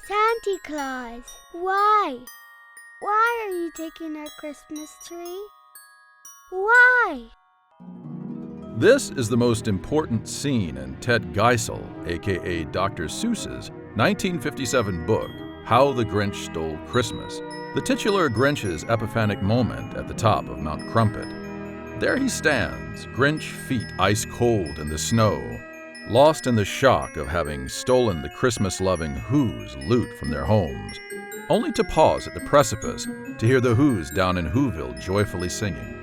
Santa Claus, why? Why are you taking our Christmas tree? Why? This is the most important scene in Ted Geisel, aka Dr. Seuss's 1957 book, How the Grinch Stole Christmas, the titular Grinch's epiphanic moment at the top of Mount Crumpet. There he stands, Grinch feet ice cold in the snow, lost in the shock of having stolen the Christmas-loving Who's loot from their homes, only to pause at the precipice to hear the Who's down in Whoville joyfully singing.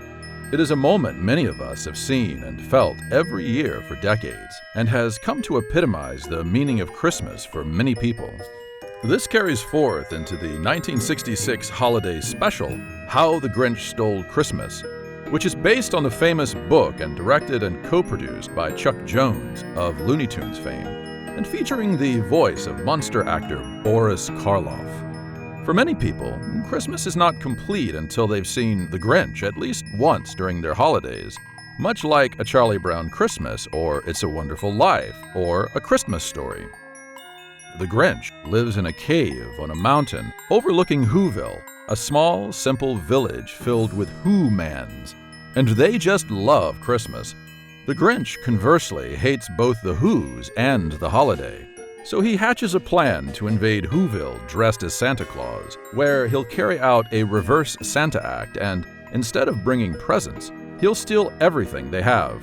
It is a moment many of us have seen and felt every year for decades, and has come to epitomize the meaning of Christmas for many people. This carries forth into the 1966 holiday special, How the Grinch Stole Christmas, which is based on the famous book and directed and co-produced by Chuck Jones of Looney Tunes fame, and featuring the voice of monster actor Boris Karloff. For many people, Christmas is not complete until they've seen The Grinch at least once during their holidays, much like A Charlie Brown Christmas or It's a Wonderful Life or A Christmas Story. The Grinch lives in a cave on a mountain overlooking Whoville, a small, simple village filled with Who-mans, and they just love Christmas. The Grinch, conversely, hates both the Who's and the holiday. So he hatches a plan to invade Whoville dressed as Santa Claus, where he'll carry out a reverse Santa act and, instead of bringing presents, he'll steal everything they have.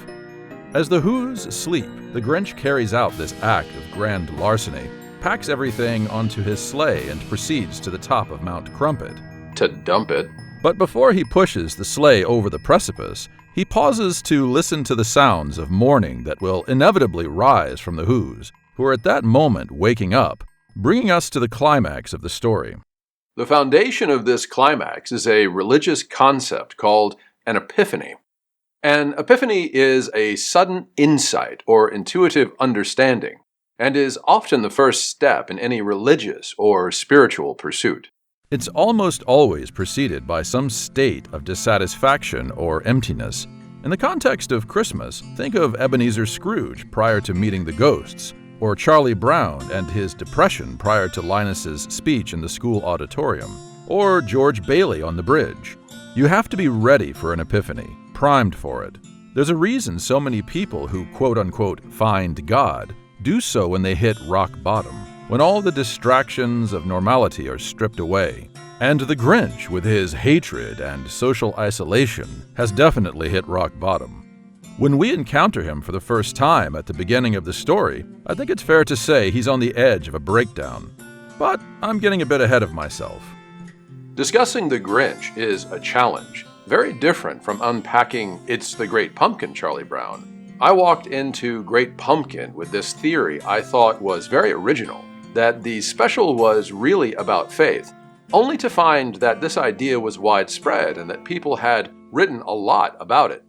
As the Who's sleep, the Grinch carries out this act of grand larceny, packs everything onto his sleigh and proceeds to the top of Mount Crumpet to dump it. But before he pushes the sleigh over the precipice, he pauses to listen to the sounds of mourning that will inevitably rise from the Who's, who are at that moment waking up, bringing us to the climax of the story. The foundation of this climax is a religious concept called an epiphany. An epiphany is a sudden insight or intuitive understanding, and is often the first step in any religious or spiritual pursuit. It's almost always preceded by some state of dissatisfaction or emptiness. In the context of Christmas, think of Ebenezer Scrooge prior to meeting the ghosts, or Charlie Brown and his depression prior to Linus's speech in the school auditorium, or George Bailey on the bridge. You have to be ready for an epiphany, primed for it. There's a reason so many people who quote-unquote find God do so when they hit rock bottom, when all the distractions of normality are stripped away. And the Grinch, with his hatred and social isolation, has definitely hit rock bottom. When we encounter him for the first time at the beginning of the story, I think it's fair to say he's on the edge of a breakdown. But I'm getting a bit ahead of myself. Discussing the Grinch is a challenge, very different from unpacking It's the Great Pumpkin, Charlie Brown. I walked into Great Pumpkin with this theory I thought was very original, that the special was really about faith, only to find that this idea was widespread and that people had written a lot about it.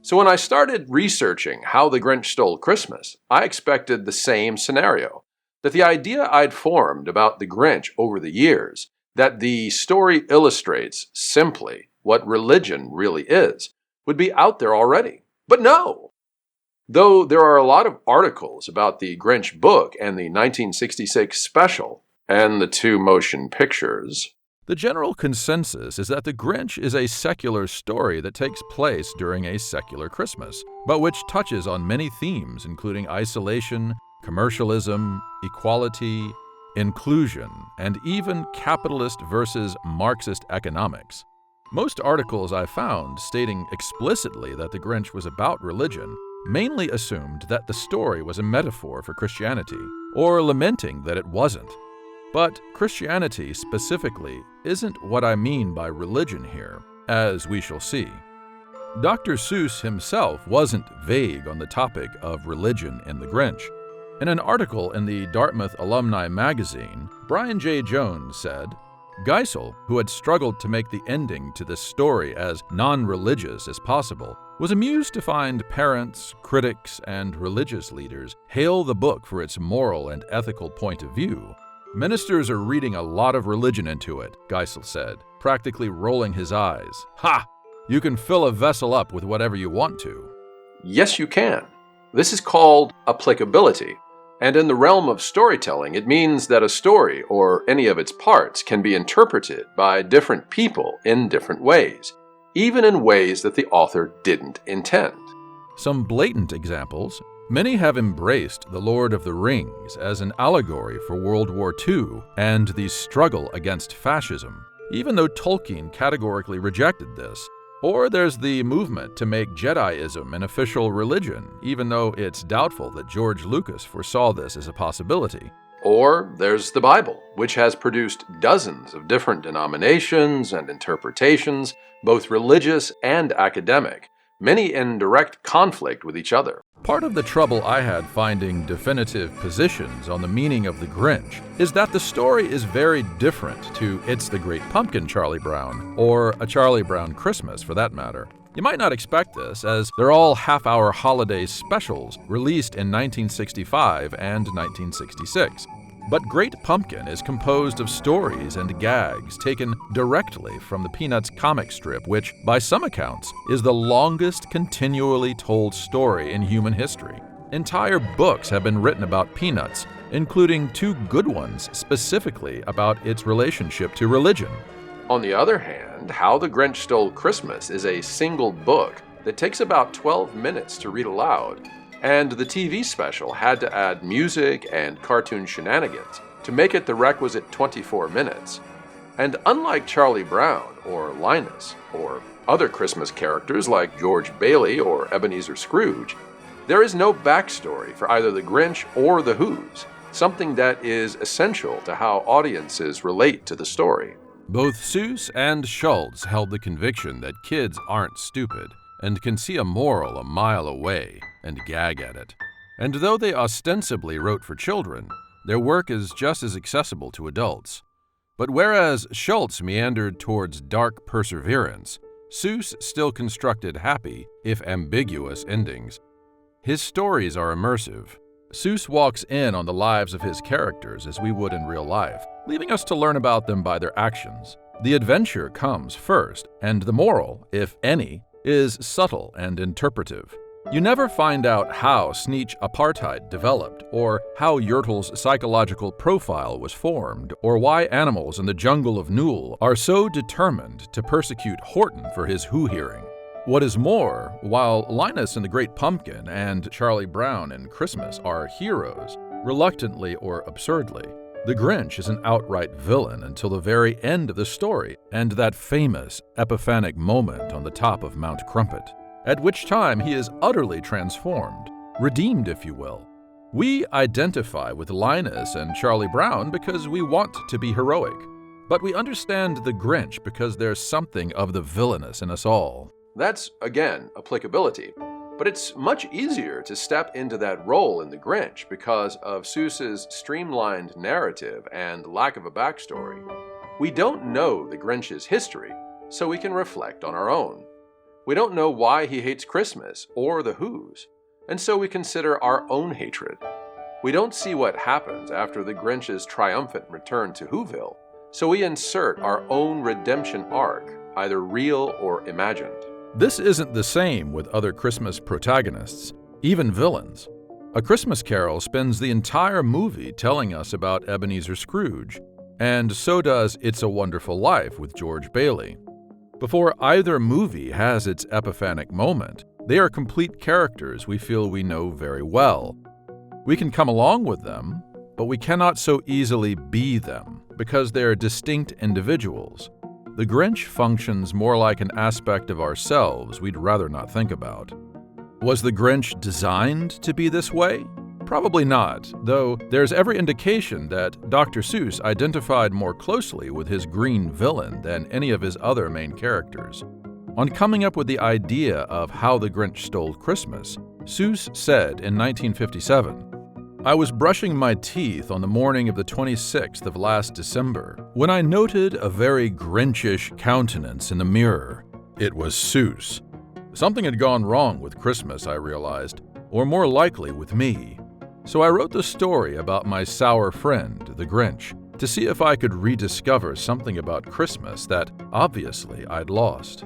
So when I started researching How the Grinch Stole Christmas, I expected the same scenario, that the idea I'd formed about the Grinch over the years, that the story illustrates simply what religion really is, would be out there already. But no! Though there are a lot of articles about the Grinch book and the 1966 special, and the 2 motion pictures, the general consensus is that The Grinch is a secular story that takes place during a secular Christmas, but which touches on many themes including isolation, commercialism, equality, inclusion, and even capitalist versus Marxist economics. Most articles I found stating explicitly that The Grinch was about religion mainly assumed that the story was a metaphor for Christianity, or lamenting that it wasn't. But Christianity, specifically, isn't what I mean by religion here, as we shall see. Dr. Seuss himself wasn't vague on the topic of religion in The Grinch. In an article in the Dartmouth Alumni magazine, Brian J. Jones said, Geisel, who had struggled to make the ending to this story as non-religious as possible, was amused to find parents, critics, and religious leaders hail the book for its moral and ethical point of view. Ministers are reading a lot of religion into it, Geisel said, practically rolling his eyes. Ha! You can fill a vessel up with whatever you want to. Yes, you can. This is called applicability. And in the realm of storytelling, it means that a story, or any of its parts, can be interpreted by different people in different ways, even in ways that the author didn't intend. Some blatant examples: many have embraced The Lord of the Rings as an allegory for World War II and the struggle against fascism, even though Tolkien categorically rejected this. Or there's the movement to make Jediism an official religion, even though it's doubtful that George Lucas foresaw this as a possibility. Or there's the Bible, which has produced dozens of different denominations and interpretations, both religious and academic, many in direct conflict with each other. Part of the trouble I had finding definitive positions on the meaning of the Grinch is that the story is very different to It's the Great Pumpkin, Charlie Brown, or A Charlie Brown Christmas for that matter. You might not expect this, as they're all half-hour holiday specials released in 1965 and 1966. But Great Pumpkin is composed of stories and gags taken directly from the Peanuts comic strip, which, by some accounts, is the longest continually told story in human history. Entire books have been written about Peanuts, including 2 good ones specifically about its relationship to religion. On the other hand, How the Grinch Stole Christmas is a single book that takes about 12 minutes to read aloud, and the TV special had to add music and cartoon shenanigans to make it the requisite 24 minutes. And unlike Charlie Brown or Linus or other Christmas characters like George Bailey or Ebenezer Scrooge, there is no backstory for either the Grinch or the Who's, something that is essential to how audiences relate to the story. Both Seuss and Schultz held the conviction that kids aren't stupid and can see a moral a mile away and gag at it. And though they ostensibly wrote for children, their work is just as accessible to adults. But whereas Schultz meandered towards dark perseverance, Seuss still constructed happy, if ambiguous, endings. His stories are immersive. Seuss walks in on the lives of his characters as we would in real life, leaving us to learn about them by their actions. The adventure comes first, and the moral, if any, is subtle and interpretive. You never find out how Sneetch apartheid developed, or how Yertle's psychological profile was formed, or why animals in the jungle of Newell are so determined to persecute Horton for his Who hearing. What is more, while Linus in The Great Pumpkin and Charlie Brown in Christmas are heroes, reluctantly or absurdly, the Grinch is an outright villain until the very end of the story and that famous epiphanic moment on the top of Mount Crumpet, at which time he is utterly transformed, redeemed if you will. We identify with Linus and Charlie Brown because we want to be heroic, but we understand the Grinch because there's something of the villainous in us all. That's, again, applicability. But it's much easier to step into that role in The Grinch because of Seuss's streamlined narrative and lack of a backstory. We don't know the Grinch's history, so we can reflect on our own. We don't know why he hates Christmas or the Who's, and so we consider our own hatred. We don't see what happens after the Grinch's triumphant return to Whoville, so we insert our own redemption arc, either real or imagined. This isn't the same with other Christmas protagonists, even villains. A Christmas Carol spends the entire movie telling us about Ebenezer Scrooge, and so does It's a Wonderful Life with George Bailey. Before either movie has its epiphanic moment, they are complete characters we feel we know very well. We can come along with them, but we cannot so easily be them, because they are distinct individuals. The Grinch functions more like an aspect of ourselves we'd rather not think about. Was the Grinch designed to be this way? Probably not, though there's every indication that Dr. Seuss identified more closely with his green villain than any of his other main characters. On coming up with the idea of How the Grinch Stole Christmas, Seuss said in 1957, "I was brushing my teeth on the morning of the 26th of last December when I noted a very Grinchish countenance in the mirror. It was Seuss. Something had gone wrong with Christmas, I realized, or more likely with me. So I wrote the story about my sour friend, the Grinch, to see if I could rediscover something about Christmas that, obviously, I'd lost."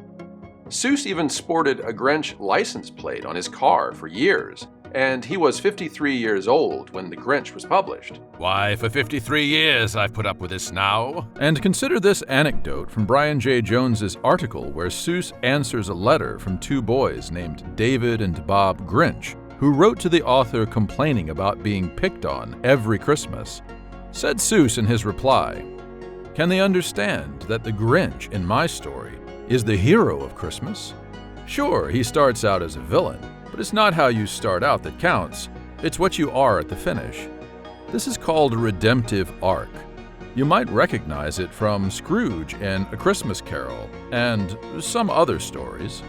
Seuss even sported a Grinch license plate on his car for years, and he was 53 years old when The Grinch was published. Why, for 53 years I've put up with this now. And consider this anecdote from Brian J. Jones's article where Seuss answers a letter from two boys named David and Bob Grinch, who wrote to the author complaining about being picked on every Christmas. Said Seuss in his reply, "Can they understand that the Grinch in my story is the hero of Christmas? Sure, he starts out as a villain, but it's not how you start out that counts. It's what you are at the finish. This is called a redemptive arc. You might recognize it from Scrooge in A Christmas Carol and some other stories."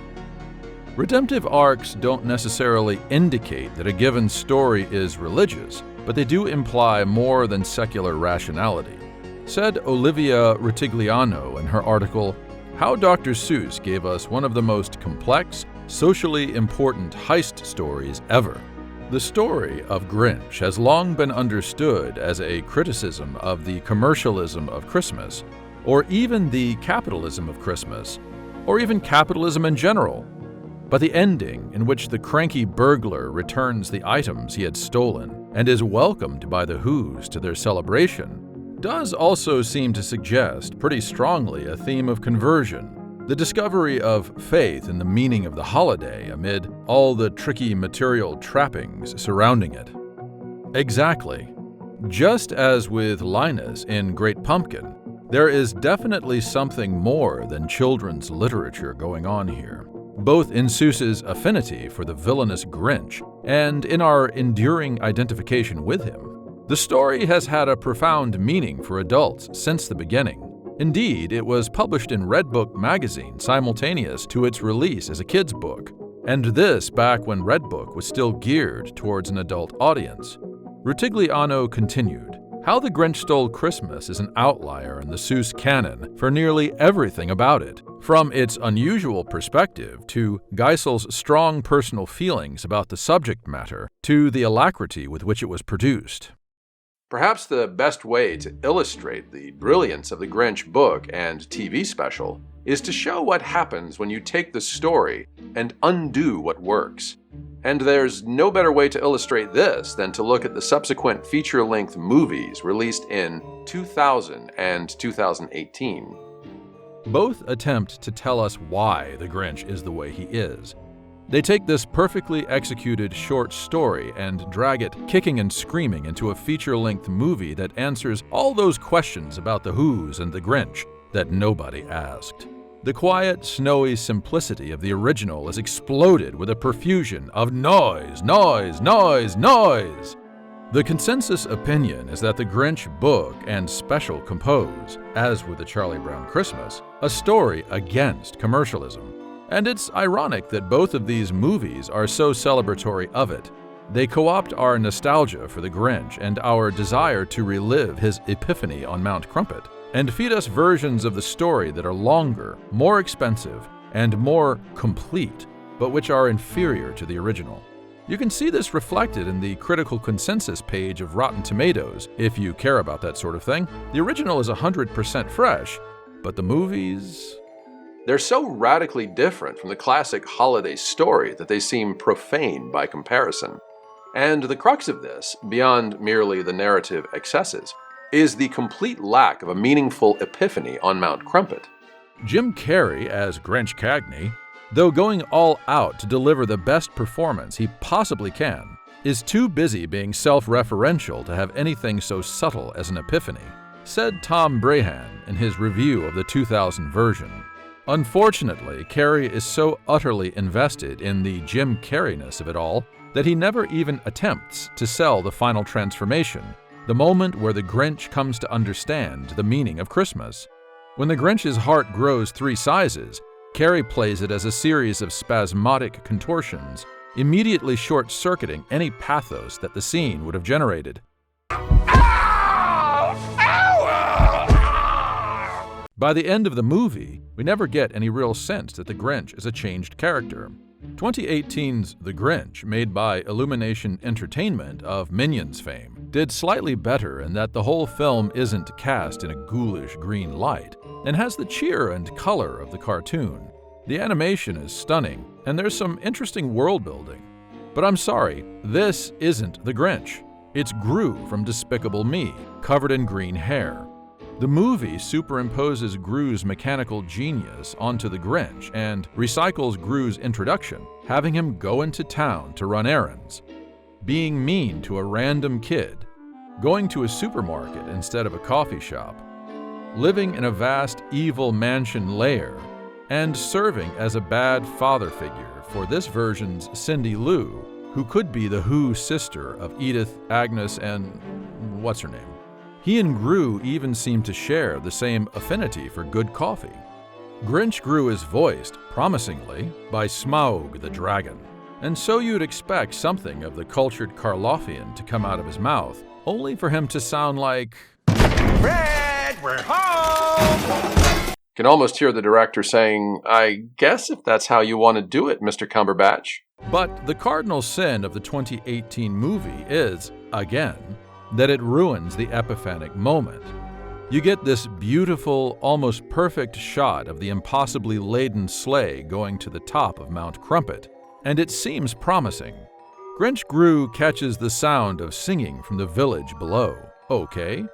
Redemptive arcs don't necessarily indicate that a given story is religious, but they do imply more than secular rationality. Said Olivia Ritigliano in her article, "How Dr. Seuss Gave Us One of the Most Complex, Socially Important Heist Stories Ever." The story of Grinch has long been understood as a criticism of the commercialism of Christmas, or even the capitalism of Christmas, or even capitalism in general. But the ending, in which the cranky burglar returns the items he had stolen and is welcomed by the Whos to their celebration, does also seem to suggest pretty strongly a theme of conversion, the discovery of faith in the meaning of the holiday amid all the tricky material trappings surrounding it. Exactly. Just as with Linus in Great Pumpkin, there is definitely something more than children's literature going on here, both in Seuss's affinity for the villainous Grinch and in our enduring identification with him. The story has had a profound meaning for adults since the beginning. Indeed, it was published in Redbook magazine simultaneous to its release as a kid's book, and this back when Redbook was still geared towards an adult audience. Ritigliano continued, "How the Grinch Stole Christmas is an outlier in the Seuss canon for nearly everything about it, from its unusual perspective to Geisel's strong personal feelings about the subject matter to the alacrity with which it was produced." Perhaps the best way to illustrate the brilliance of the Grinch book and TV special is to show what happens when you take the story and undo what works. And there's no better way to illustrate this than to look at the subsequent feature-length movies released in 2000 and 2018. Both attempt to tell us why the Grinch is the way he is. They take this perfectly executed short story and drag it kicking and screaming into a feature-length movie that answers all those questions about the Whos and the Grinch that nobody asked. The quiet, snowy simplicity of the original is exploded with a profusion of noise, noise, noise, noise. The consensus opinion is that the Grinch book and special compose, as with the Charlie Brown Christmas, a story against commercialism. And it's ironic that both of these movies are so celebratory of it. They co-opt our nostalgia for the Grinch and our desire to relive his epiphany on Mount Crumpet, and feed us versions of the story that are longer, more expensive, and more complete, but which are inferior to the original. You can see this reflected in the critical consensus page of Rotten Tomatoes, if you care about that sort of thing. The original is 100% fresh, but the movies... They're so radically different from the classic holiday story that they seem profane by comparison. And the crux of this, beyond merely the narrative excesses, is the complete lack of a meaningful epiphany on Mount Crumpet. Jim Carrey as Grinch Cagney, though going all out to deliver the best performance he possibly can, is too busy being self-referential to have anything so subtle as an epiphany, said Tom Brahan in his review of the 2000 version. Unfortunately, Carrey is so utterly invested in the Jim Carreyness of it all that he never even attempts to sell the final transformation, the moment where the Grinch comes to understand the meaning of Christmas. When the Grinch's heart grows 3 sizes, Carrey plays it as a series of spasmodic contortions, immediately short-circuiting any pathos that the scene would have generated. By the end of the movie, we never get any real sense that the Grinch is a changed character. 2018's The Grinch, made by Illumination Entertainment of Minions fame, did slightly better in that the whole film isn't cast in a ghoulish green light and has the cheer and color of the cartoon. The animation is stunning, and there's some interesting world building. But I'm sorry, this isn't the Grinch. It's Gru from Despicable Me, covered in green hair. The movie superimposes Gru's mechanical genius onto the Grinch and recycles Gru's introduction, having him go into town to run errands, being mean to a random kid, going to a supermarket instead of a coffee shop, living in a vast evil mansion lair, and serving as a bad father figure for this version's Cindy Lou, who could be the Who sister of Edith, Agnes, and what's her name? He and Gru even seem to share the same affinity for good coffee. Grinch Gru is voiced, promisingly, by Smaug the dragon, and so you'd expect something of the cultured Karloffian to come out of his mouth, only for him to sound like, "Fred, we're home!" Can almost hear the director saying, "I guess if that's how you want to do it, Mr. Cumberbatch." But the cardinal sin of the 2018 movie is, again, that it ruins the epiphanic moment. You get this beautiful, almost perfect shot of the impossibly laden sleigh going to the top of Mount Crumpet, and it seems promising. Grinch Gru catches the sound of singing from the village below. Okay.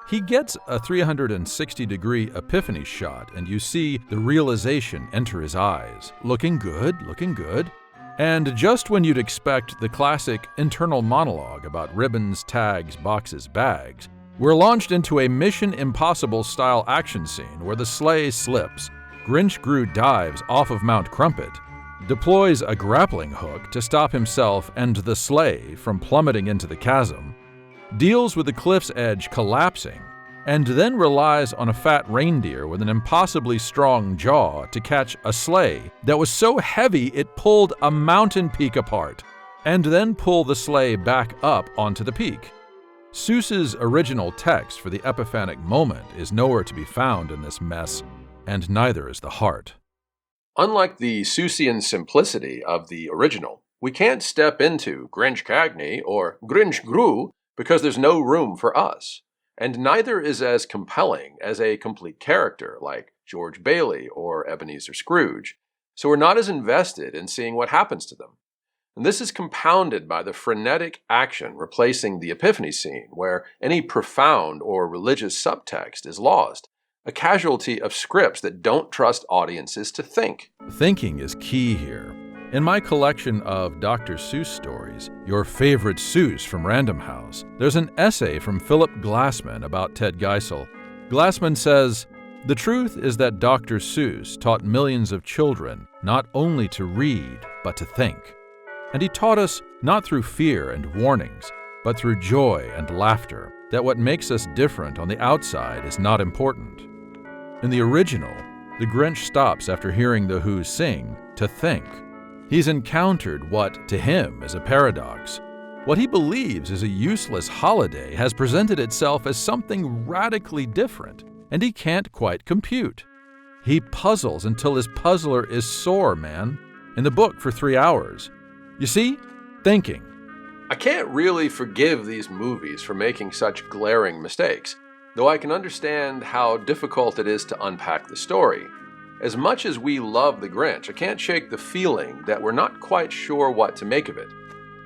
He gets a 360-degree epiphany shot, and you see the realization enter his eyes. Looking good, looking good. And just when you'd expect the classic internal monologue about ribbons, tags, boxes, bags, we're launched into a Mission Impossible-style action scene where the sleigh slips, Grinch Gru dives off of Mount Crumpet, deploys a grappling hook to stop himself and the sleigh from plummeting into the chasm, deals with the cliff's edge collapsing, and then relies on a fat reindeer with an impossibly strong jaw to catch a sleigh that was so heavy it pulled a mountain peak apart, and then pull the sleigh back up onto the peak. Seuss's original text for the epiphanic moment is nowhere to be found in this mess, and neither is the heart. Unlike the Seussian simplicity of the original, we can't step into Grinch Cagney or Grinch Gru because there's no room for us. And neither is as compelling as a complete character like George Bailey or Ebenezer Scrooge, so we're not as invested in seeing what happens to them. And this is compounded by the frenetic action replacing the Epiphany scene, where any profound or religious subtext is lost, a casualty of scripts that don't trust audiences to think. Thinking is key here. In my collection of Dr. Seuss stories, Your Favorite Seuss from Random House, there's an essay from Philip Glassman about Ted Geisel. Glassman says, "The truth is that Dr. Seuss taught millions of children not only to read, but to think. And he taught us not through fear and warnings, but through joy and laughter, that what makes us different on the outside is not important." In the original, the Grinch stops after hearing the Who sing to think. He's encountered what, to him, is a paradox. What he believes is a useless holiday has presented itself as something radically different, and he can't quite compute. He puzzles until his puzzler is sore, man. In the book for 3 hours. You see? Thinking. I can't really forgive these movies for making such glaring mistakes, though I can understand how difficult it is to unpack the story. As much as we love the Grinch, I can't shake the feeling that we're not quite sure what to make of it.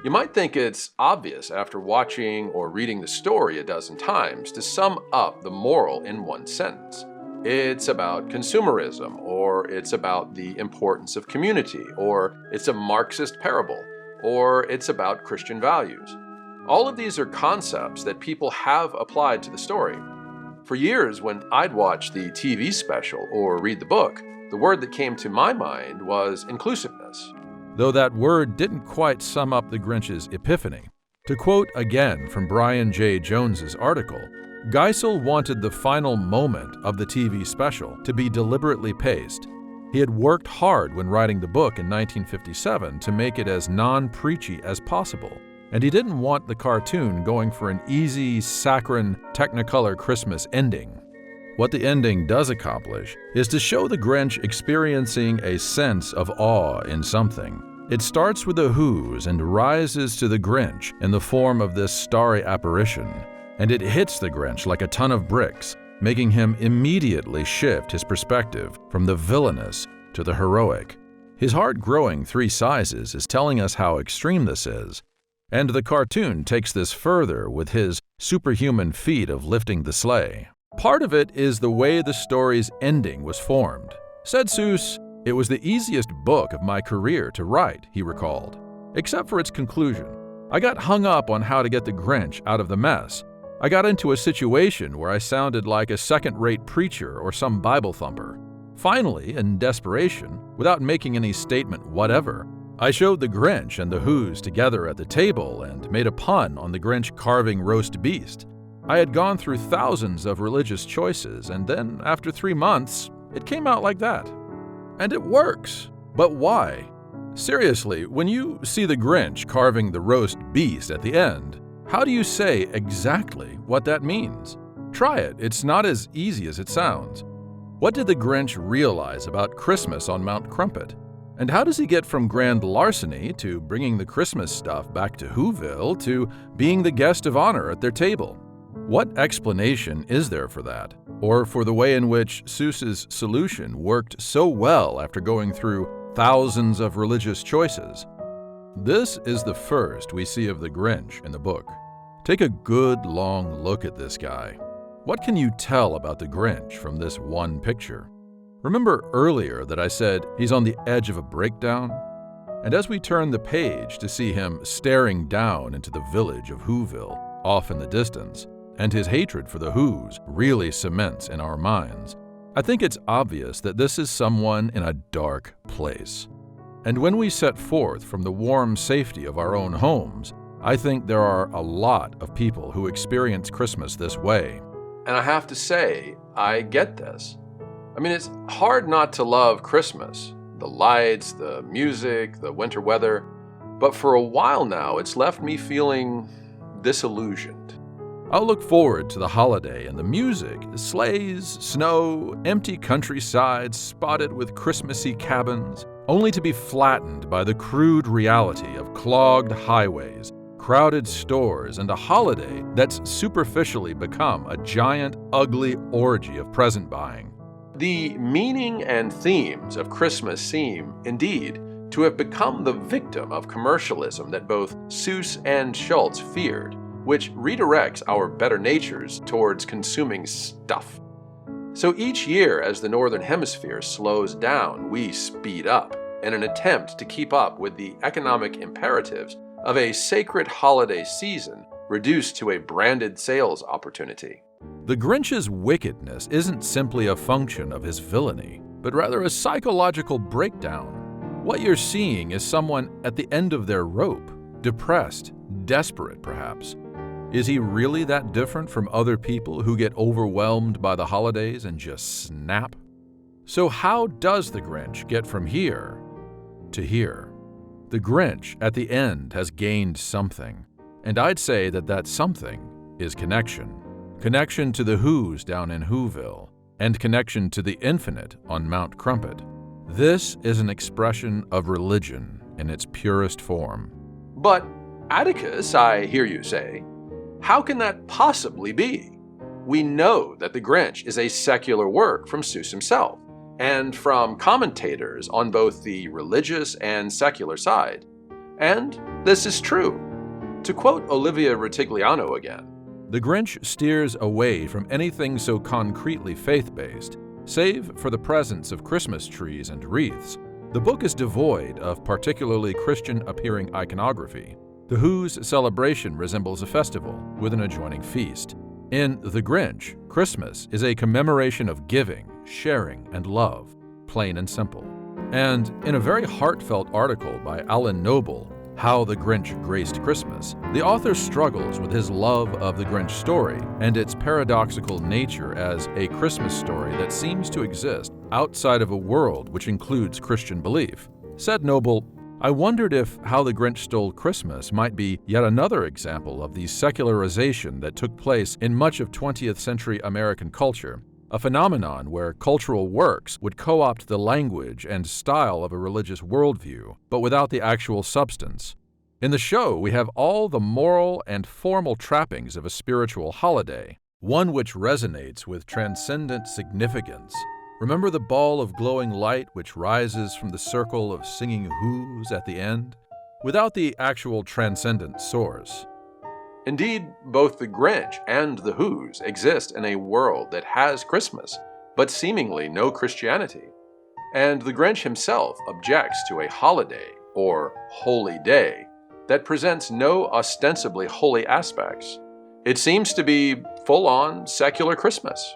You might think it's obvious after watching or reading the story a dozen times to sum up the moral in one sentence. It's about consumerism, or it's about the importance of community, or it's a Marxist parable, or it's about Christian values. All of these are concepts that people have applied to the story. For years, when I'd watch the TV special or read the book, the word that came to my mind was inclusiveness. Though that word didn't quite sum up the Grinch's epiphany. To quote again from Brian J. Jones's article, Geisel wanted the final moment of the TV special to be deliberately paced. He had worked hard when writing the book in 1957 to make it as non-preachy as possible, and he didn't want the cartoon going for an easy, saccharine, Technicolor Christmas ending. What the ending does accomplish is to show the Grinch experiencing a sense of awe in something. It starts with the Who's and rises to the Grinch in the form of this starry apparition, and it hits the Grinch like a ton of bricks, making him immediately shift his perspective from the villainous to the heroic. His heart growing 3 sizes is telling us how extreme this is, and the cartoon takes this further with his superhuman feat of lifting the sleigh. Part of it is the way the story's ending was formed. Said Seuss, "It was the easiest book of my career to write," he recalled, "except for its conclusion. I got hung up on how to get the Grinch out of the mess. I got into a situation where I sounded like a second-rate preacher or some Bible thumper. Finally, in desperation, without making any statement whatever, I showed the Grinch and the Who's together at the table and made a pun on the Grinch carving roast beast. I had gone through thousands of religious choices, and then, after 3 months, it came out like that. And it works. But why? Seriously, when you see the Grinch carving the roast beast at the end, how do you say exactly what that means? Try it. It's not as easy as it sounds. What did the Grinch realize about Christmas on Mount Crumpet? And how does he get from grand larceny to bringing the Christmas stuff back to Whoville to being the guest of honor at their table? What explanation is there for that? Or for the way in which Seuss's solution worked so well after going through thousands of religious choices? This is the first we see of the Grinch in the book. Take a good long look at this guy. What can you tell about the Grinch from this one picture? Remember earlier that I said he's on the edge of a breakdown? And as we turn the page to see him staring down into the village of Whoville, off in the distance, and his hatred for the Who's really cements in our minds, I think it's obvious that this is someone in a dark place. And when we set forth from the warm safety of our own homes, I think there are a lot of people who experience Christmas this way. And I have to say, I get this. I mean, it's hard not to love Christmas. The lights, the music, the winter weather. But for a while now, it's left me feeling disillusioned. I'll look forward to the holiday and the music, sleighs, snow, empty countrysides spotted with Christmassy cabins, only to be flattened by the crude reality of clogged highways, crowded stores, and a holiday that's superficially become a giant, ugly orgy of present buying. The meaning and themes of Christmas seem, indeed, to have become the victim of commercialism that both Seuss and Schultz feared, which redirects our better natures towards consuming stuff. So each year, as the Northern Hemisphere slows down, we speed up in an attempt to keep up with the economic imperatives of a sacred holiday season reduced to a branded sales opportunity. The Grinch's wickedness isn't simply a function of his villainy, but rather a psychological breakdown. What you're seeing is someone at the end of their rope, depressed, desperate perhaps. Is he really that different from other people who get overwhelmed by the holidays and just snap? So how does the Grinch get from here to here? The Grinch at the end has gained something, and I'd say that that something is connection. Connection to the Who's down in Whoville, and connection to the infinite on Mount Crumpet. This is an expression of religion in its purest form. But, Atticus, I hear you say, how can that possibly be? We know that The Grinch is a secular work from Seuss himself, and from commentators on both the religious and secular side. And this is true. To quote Olivia Ritigliano again, The Grinch steers away from anything so concretely faith-based, save for the presence of Christmas trees and wreaths. The book is devoid of particularly Christian-appearing iconography. The Who's celebration resembles a festival with an adjoining feast. In The Grinch, Christmas is a commemoration of giving, sharing, and love, plain and simple. And in a very heartfelt article by Alan Noble, How the Grinch Graced Christmas, the author struggles with his love of the Grinch story and its paradoxical nature as a Christmas story that seems to exist outside of a world which includes Christian belief. Said Noble, I wondered if How the Grinch Stole Christmas might be yet another example of the secularization that took place in much of 20th century American culture, a phenomenon where cultural works would co-opt the language and style of a religious worldview, but without the actual substance. In the show, we have all the moral and formal trappings of a spiritual holiday, one which resonates with transcendent significance, Remember the ball of glowing light which rises from the circle of singing who's at the end? Without the actual transcendent source. Indeed, both the Grinch and the Who's exist in a world that has Christmas, but seemingly no Christianity. And the Grinch himself objects to a holiday, or holy day, that presents no ostensibly holy aspects. It seems to be full-on secular Christmas.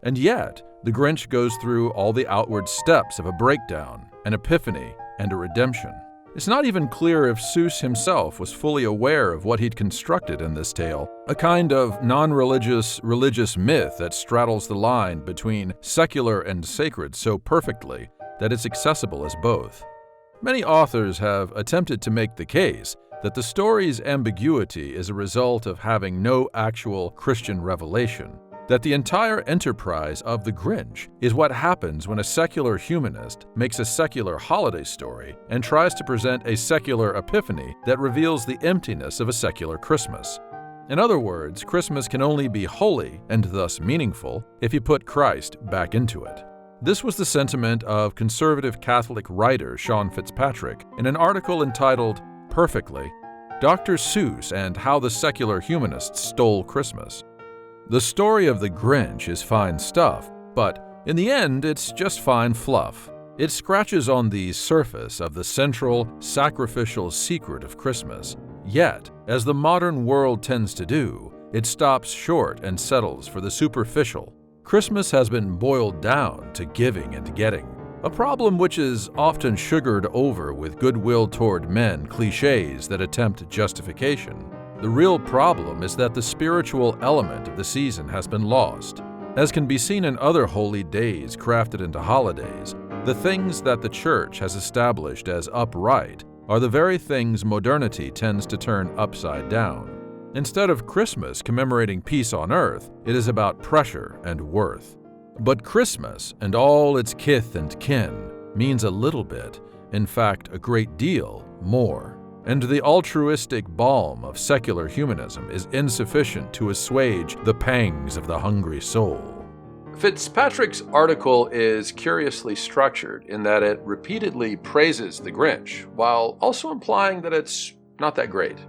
And yet, the Grinch goes through all the outward steps of a breakdown, an epiphany, and a redemption. It's not even clear if Seuss himself was fully aware of what he'd constructed in this tale, a kind of non-religious, religious myth that straddles the line between secular and sacred so perfectly that it's accessible as both. Many authors have attempted to make the case that the story's ambiguity is a result of having no actual Christian revelation, that the entire enterprise of The Grinch is what happens when a secular humanist makes a secular holiday story and tries to present a secular epiphany that reveals the emptiness of a secular Christmas. In other words, Christmas can only be holy and thus meaningful if you put Christ back into it. This was the sentiment of conservative Catholic writer Sean Fitzpatrick in an article entitled, Perfectly, Dr. Seuss and How the Secular Humanists Stole Christmas. The story of The Grinch is fine stuff, but in the end, it's just fine fluff. It scratches on the surface of the central, sacrificial secret of Christmas. Yet, as the modern world tends to do, it stops short and settles for the superficial. Christmas has been boiled down to giving and getting, a problem which is often sugared over with goodwill toward men cliches that attempt justification. The real problem is that the spiritual element of the season has been lost. As can be seen in other holy days crafted into holidays, the things that the Church has established as upright are the very things modernity tends to turn upside down. Instead of Christmas commemorating peace on earth, it is about pressure and worth. But Christmas and all its kith and kin means a little bit, in fact a great deal, more. And the altruistic balm of secular humanism is insufficient to assuage the pangs of the hungry soul. Fitzpatrick's article is curiously structured in that it repeatedly praises the Grinch, while also implying that it's not that great.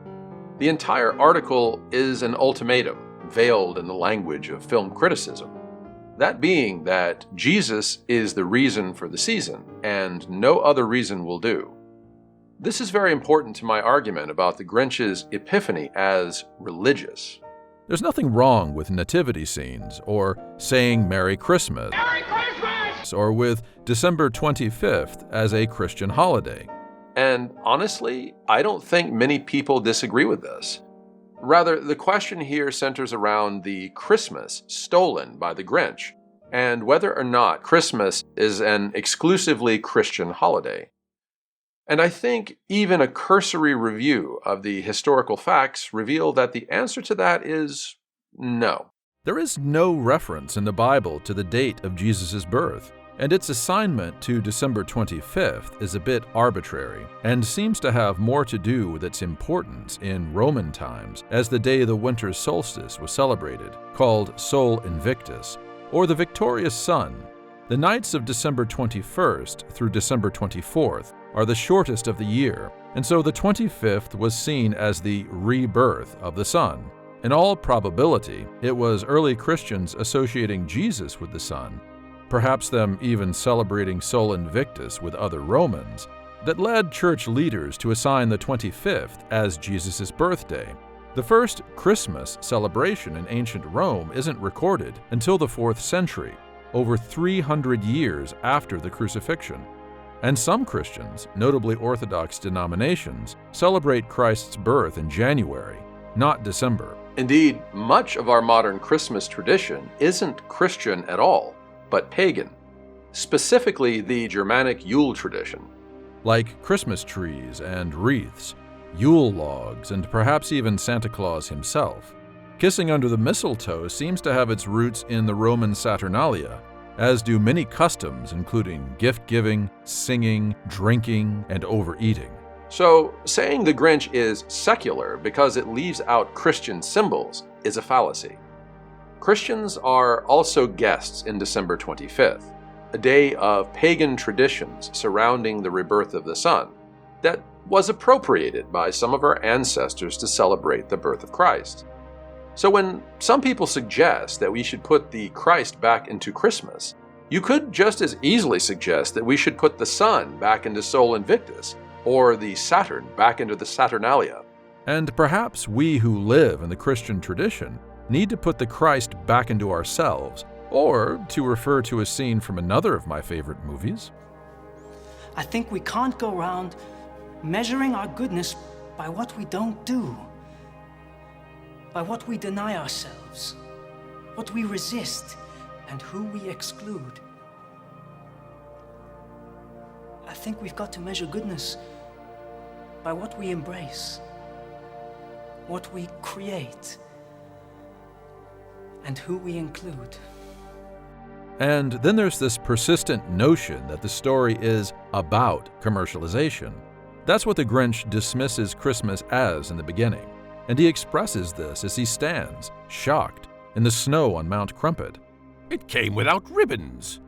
The entire article is an ultimatum, veiled in the language of film criticism. That being that Jesus is the reason for the season, and no other reason will do. This is very important to my argument about the Grinch's epiphany as religious. There's nothing wrong with nativity scenes, or saying Merry Christmas, or with December 25th as a Christian holiday. And honestly, I don't think many people disagree with this. Rather, the question here centers around the Christmas stolen by the Grinch, and whether or not Christmas is an exclusively Christian holiday. And I think even a cursory review of the historical facts reveal that the answer to that is no. There is no reference in the Bible to the date of Jesus' birth, and its assignment to December 25th is a bit arbitrary and seems to have more to do with its importance in Roman times as the day the winter solstice was celebrated, called Sol Invictus, or the victorious sun. The nights of December 21st through December 24th are the shortest of the year, and so the 25th was seen as the rebirth of the sun. In all probability, it was early Christians associating Jesus with the sun, perhaps them even celebrating Sol Invictus with other Romans, that led church leaders to assign the 25th as Jesus' birthday. The first Christmas celebration in ancient Rome isn't recorded until the 4th century, over 300 years after the crucifixion. And some Christians, notably Orthodox denominations, celebrate Christ's birth in January, not December. Indeed, much of our modern Christmas tradition isn't Christian at all, but pagan, specifically the Germanic Yule tradition. Like Christmas trees and wreaths, Yule logs, and perhaps even Santa Claus himself. Kissing under the mistletoe seems to have its roots in the Roman Saturnalia, as do many customs including gift-giving, singing, drinking, and overeating. So, saying the Grinch is secular because it leaves out Christian symbols is a fallacy. Christians are also guests in December 25th. a day of pagan traditions surrounding the rebirth of the sun that was appropriated by some of our ancestors to celebrate the birth of Christ. So when some people suggest that we should put the Christ back into Christmas, you could just as easily suggest that we should put the sun back into Sol Invictus, or the Saturn back into the Saturnalia. And perhaps we who live in the Christian tradition need to put the Christ back into ourselves, or, to refer to a scene from another of my favorite movies, I think we can't go around measuring our goodness by what we don't do, by what we deny ourselves, what we resist, and who we exclude. I think we've got to measure goodness by what we embrace, what we create, and who we include. And then there's this persistent notion that the story is about commercialization. That's what the Grinch dismisses Christmas as in the beginning, and he expresses this as he stands, shocked, in the snow on Mount Crumpet. It came without ribbons.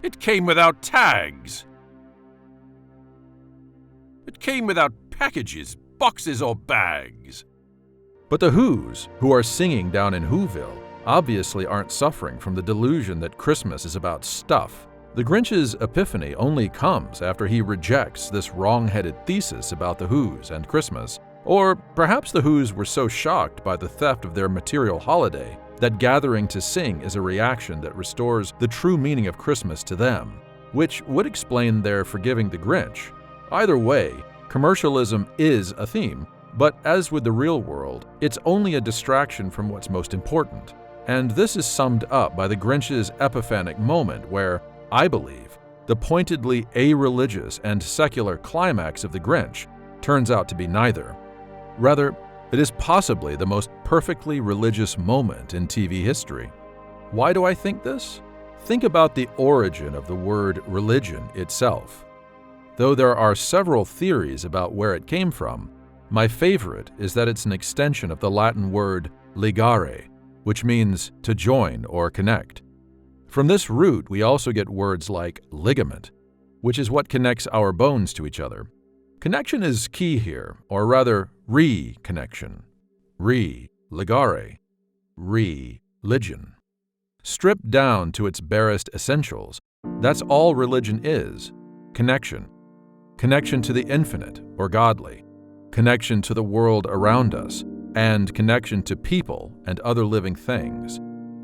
It came without tags. It came without packages, boxes, or bags. But the Who's, who are singing down in Whoville, obviously aren't suffering from the delusion that Christmas is about stuff. The Grinch's epiphany only comes after he rejects this wrong-headed thesis about the Who's and Christmas. Or perhaps the Who's were so shocked by the theft of their material holiday that gathering to sing is a reaction that restores the true meaning of Christmas to them, which would explain their forgiving the Grinch. Either way, commercialism is a theme, but as with the real world, it's only a distraction from what's most important. And this is summed up by the Grinch's epiphanic moment where, I believe, the pointedly a-religious and secular climax of the Grinch turns out to be neither. Rather, it is possibly the most perfectly religious moment in TV history. Why do I think this? Think about the origin of the word religion itself. Though there are several theories about where it came from, my favorite is that it's an extension of the Latin word ligare, which means to join or connect. From this root, we also get words like ligament, which is what connects our bones to each other. Connection is key here, or rather, reconnection. Ligare, religion. Stripped down to its barest essentials, that's all religion is: connection. Connection to the infinite or godly, connection to the world around us, and connection to people and other living things.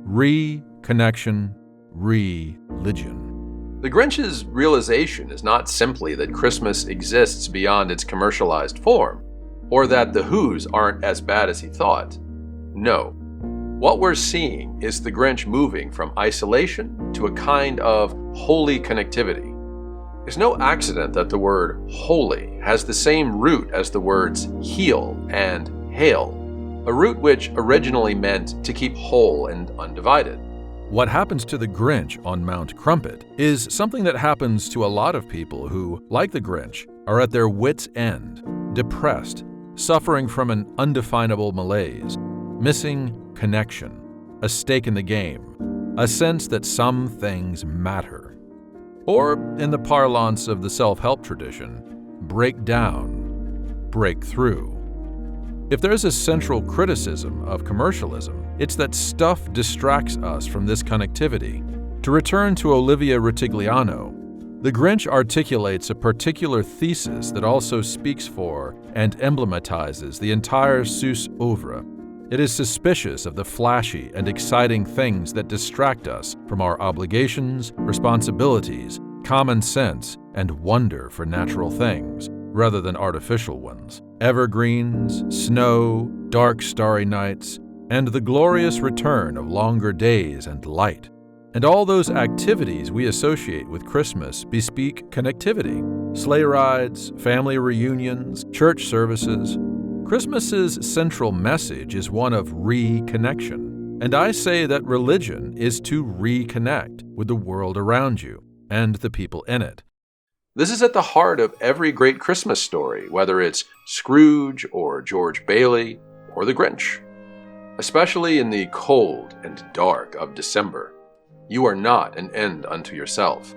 Reconnection, religion. The Grinch's realization is not simply that Christmas exists beyond its commercialized form, or that the Who's aren't as bad as he thought. No. What we're seeing is the Grinch moving from isolation to a kind of holy connectivity. It's no accident that the word holy has the same root as the words heal and hail, a root which originally meant to keep whole and undivided. What happens to the Grinch on Mount Crumpet is something that happens to a lot of people who, like the Grinch, are at their wits' end, depressed, suffering from an undefinable malaise, missing connection, a stake in the game, a sense that some things matter. Or, in the parlance of the self-help tradition, break down, break through. If there's a central criticism of commercialism, it's that stuff distracts us from this connectivity. To return to Olivia Ritigliano, the Grinch articulates a particular thesis that also speaks for and emblematizes the entire Seuss oeuvre. It is suspicious of the flashy and exciting things that distract us from our obligations, responsibilities, common sense, and wonder for natural things, rather than artificial ones. Evergreens, snow, dark starry nights, and the glorious return of longer days and light. And all those activities we associate with Christmas bespeak connectivity. Sleigh rides, family reunions, church services. Christmas's central message is one of reconnection. And I say that religion is to reconnect with the world around you and the people in it. This is at the heart of every great Christmas story, whether it's Scrooge or George Bailey or the Grinch, especially in the cold and dark of December. You are not an end unto yourself.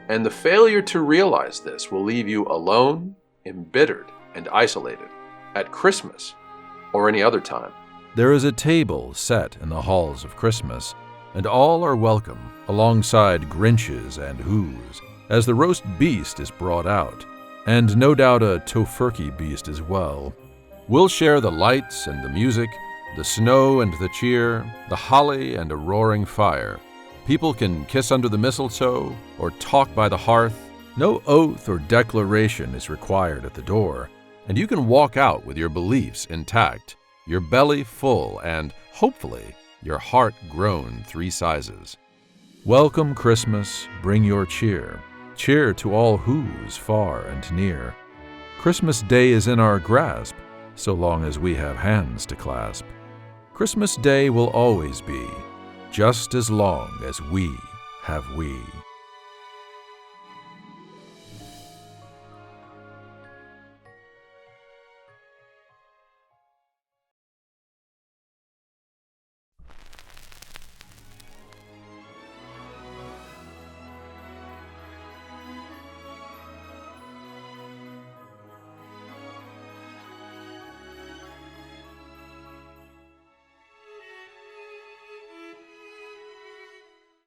And the failure to realize this will leave you alone, embittered, and isolated at Christmas or any other time. There is a table set in the halls of Christmas, and all are welcome alongside Grinches and Whos, as the roast beast is brought out, and no doubt a tofurkey beast as well. We'll share the lights and the music, the snow and the cheer, the holly and a roaring fire. People can kiss under the mistletoe or talk by the hearth. No oath or declaration is required at the door, and you can walk out with your beliefs intact, your belly full, and, hopefully, your heart grown 3 sizes. Welcome Christmas, bring your cheer. Cheer to all who's far and near. Christmas Day is in our grasp, so long as we have hands to clasp. Christmas Day will always be, just as long as we have we.